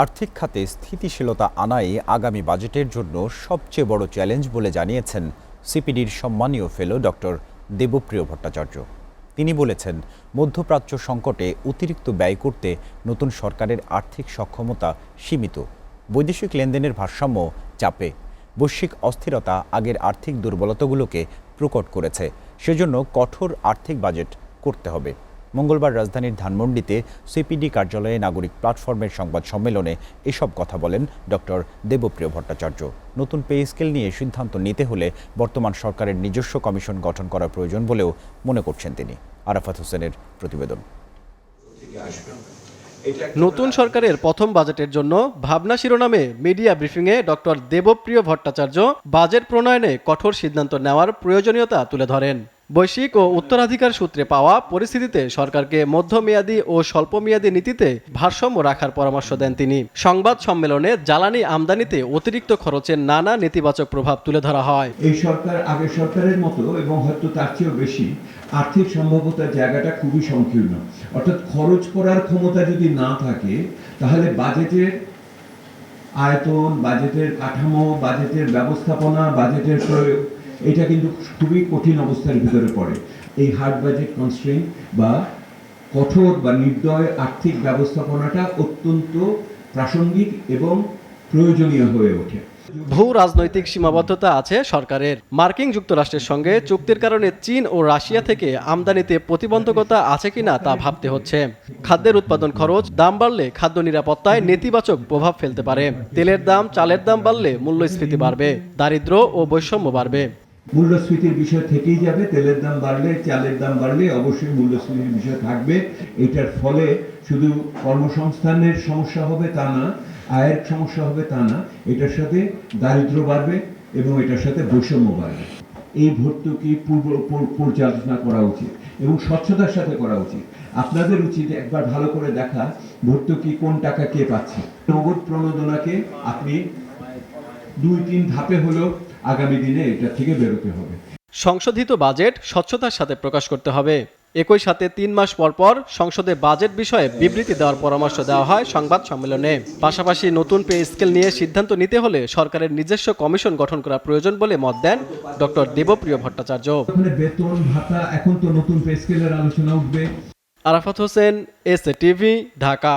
আর্থিক খাতে স্থিতিশীলতা আনাই আগামী বাজেটের জন্য সবচেয়ে বড় চ্যালেঞ্জ বলে জানিয়েছেন সিপিডির সম্মানীয় ফেলো ডক্টর দেবপ্রিয় ভট্টাচার্য। তিনি বলেছেন, মধ্যপ্রাচ্য সংকটে অতিরিক্ত ব্যয় করতে নতুন সরকারের আর্থিক সক্ষমতা সীমিত। বৈদেশিক লেনদেনের ভারসাম্য চাপে। বৈশ্বিক অস্থিরতা আগের আর্থিক দুর্বলতাগুলোকে প্রকট করেছে। সেজন্য কঠোর আর্থিক বাজেট করতে হবে। মঙ্গলবার রাজধানীর ধানমন্ডিতে সিপিডি কার্যালয়ে নাগরিক প্ল্যাটফর্মের সংবাদ সম্মেলনে এসব কথা বলেন ডক্টর দেবপ্রিয় ভট্টাচার্য। নতুন পে স্কেল নিয়ে সিদ্ধান্ত নিতে হলে বর্তমান সরকারের নিজস্ব কমিশন গঠন করা প্রয়োজন বলেও মনে করছেন তিনি। আরাফাত হোসেনের প্রতিবেদন। নতুন সরকারের প্রথম বাজেটের জন্য ভাবনা শিরোনামে মিডিয়া ব্রিফিংয়ে ডক্টর দেবপ্রিয় ভট্টাচার্য বাজেট প্রণয়নে কঠোর সিদ্ধান্ত নেওয়ার প্রয়োজনীয়তা তুলে ধরেন। বৈশ্বিক ও উত্তরাধিকার সূত্রে পাওয়া পরিস্থিতিতে সরকারকে মধ্যমেয়াদী ও স্বল্পমেয়াদী নীতিতে ভারসাম্য রাখার পরামর্শ দেন তিনি। সংবাদ সম্মেলনে জ্বালানি আমদানিতে অতিরিক্ত খরচের নানা নেতিবাচক প্রভাব তুলে ধরা হয়। এই সরকার আগের সরকারের মতো এবং হয়তো তার চেয়েও বেশি আর্থিক সম্ভাব্যতার জায়গাটা খুবই সংকীর্ণ। অর্থাৎ খরচ করার ক্ষমতা যদি না থাকে তাহলে বাজেটের আয়তন, বাজেটের কাঠামো, বাজেটের ব্যবস্থাপনা, বাজেটের প্রয়োগ এটা কিন্তু খুবই কঠিন অবস্থার ভিতরে পড়ে। এই হার্ড বাজেট কনস্ট্রেইন বা কঠোর বা নির্দয় আর্থিক ব্যবস্থাপনাটা অত্যন্ত প্রাসঙ্গিক এবং প্রয়োজনীয় হয়ে ওঠে। ভূ রাজনৈতিক সীমাবদ্ধতা আছে সরকারের। মার্কিন যুক্তরাষ্ট্রের সঙ্গে চুক্তির কারণে চীন ও রাশিয়া থেকে আমদানিতে প্রতিবন্ধকতা আছে কিনা তা ভাবতে হচ্ছে। খাদ্যের উৎপাদন খরচ, দাম বাড়লে খাদ্য নিরাপত্তায় নেতিবাচক প্রভাব ফেলতে পারে। তেলের দাম, চালের দাম বাড়লে মূল্যস্ফীতি বাড়বে, দারিদ্র্য ও বৈষম্য বাড়বে। মূল্যস্ফীতির বিষয় থেকেই যাবে। তেলের দাম বাড়লে, চালের দাম বাড়লে অবশ্যই মূল্যস্ফীতির বিষয় থাকবে। এটার ফলে শুধু কর্মসংস্থানের সমস্যা হবে তা না, আয়ের সমস্যা হবে তা না, এটার সাথে দারিদ্র্য বাড়বে এবং এটার সাথে বৈষম্য বাড়বে। এই ভর্তুকি পর্যালোচনা করা উচিত এবং স্বচ্ছতার সাথে করা উচিত। আপনাদের উচিত একবার ভালো করে দেখা ভর্তুকি কোন টাকা কে পাচ্ছে। নগদ প্রণোদনাকে আপনি 2-3 ধাপে হলেও আগামী দিনে এটা থেকে বেরোতে হবে। সংশোধিত বাজেট স্বচ্ছতার সাথে প্রকাশ করতে হবে। একই সাথে 3 মাস পর পর সংসদে বাজেট বিষয়ে বিবৃতি দেওয়ার পরামর্শ দেওয়া হয় সংবাদ সম্মেলনে। পাশাপাশি নতুন পে স্কেল নিয়ে সিদ্ধান্ত নিতে হলে সরকারের নিজস্ব কমিশন গঠন করা প্রয়োজন বলে মত দেন ডক্টর দেবপ্রিয় ভট্টাচার্য। বেতন ভাতা, এখন তো নতুন পে স্কেলের আলোচনা উঠবে। Arafat Hossain, SA TV, Dhaka.